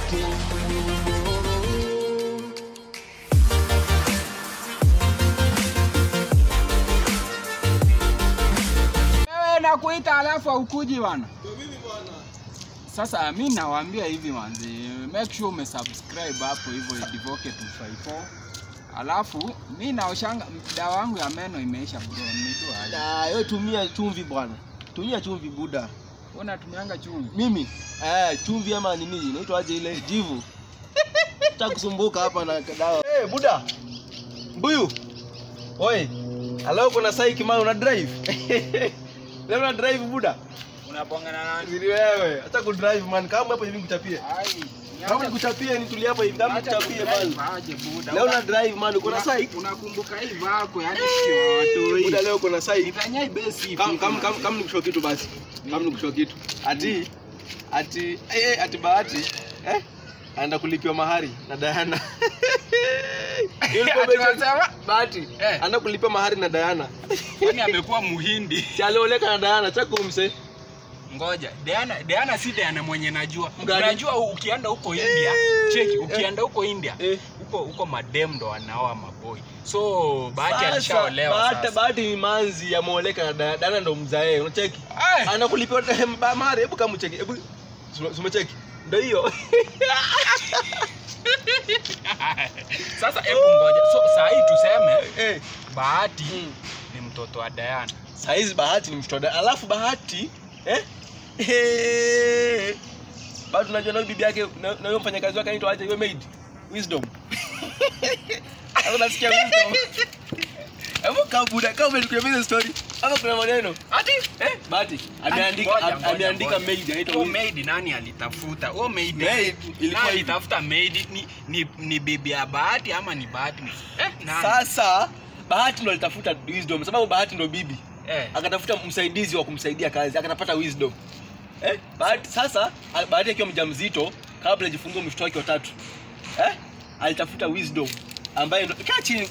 Na kuita alafu ukuji bwana. Ndio mimi bwana. Sasa mimi nawaambia hivi manzi, make sure umesubscribe hapo hivyo Divoke 254. Alafu mimi naoshanga dawa yangu ya meno imeisha bro, nitoa aje. Wewe tumia chumvi bwana. Tumia chumvi buda. Unatumianga chumvi? Mimi chumvi ama nini? Inaitwa aje ile jivu. Utakusumbuka hapa na dawa. Buda. Mbuyu. Oi. Alao kuna saiki mali una drive. Leo una drive buda. Unabonga na nani? Ni wewe. Acha ku drive man. Kama hapo hivi nikuchapie. Ai. Kama nikuchapie nitulie hapo hivi. Kama nikuchapie man. Aje buda. Leo una drive man. Uko na saiki. Unakumbuka hii vako yani shoto hii. Buda leo kuna saiki. Nifanyai basi. Kama nikushow kitu basi. Kama nikushow kitu. Ati Bahati anaenda kulipiwa mahari na Diana. Bahati anaenda kulipiwa mahari na Diana. Kwani amekuwa muhindi? Si alioleka na Diana cha kumse. Ngoja, Diana si Diana mwenye najua. Unajua ukienda huko India, cheki ukienda huko India, huko madem ndo wanaoa maboy. So Bahati alishaolewa sasa. Bahati ni manzi ya muoleka na Diana ndo mzae. Unacheki? Anakulipiwa mahari, hebu kama ucheki. Hebu umecheki. Ndio hiyo. Sasa hebu ngoja. So saa hii tuseme Bahati ni mtoto wa Diana. Saa hizi Bahati ni mtoto wa Diana. Alafu Bahati bado unajua na bibi yake na yule mfanyakazi wake anaitwa aje yule maid Weezdom. Hapo nasikia Weezdom. Hapo kabuda kama umenikwambia story. Hapo kuna maneno. Ati Bahati ameandika maid anaitwa maid. Nani alitafuta? Maid ilikuwa ilitafuta maid ni bibi ya Bahati ama ni Bahati? Nani? Sasa Bahati ndo alitafuta Weezdom sababu Bahati ndo bibi. Akatafuta msaidizi wa kumsaidia kazi, akapata Weezdom. Bahati sasa Bahati akiwa mjamzito kabla ajifungua mtoto wake wa 3. Alitafuta Weezdom ambaye ndo kaa chini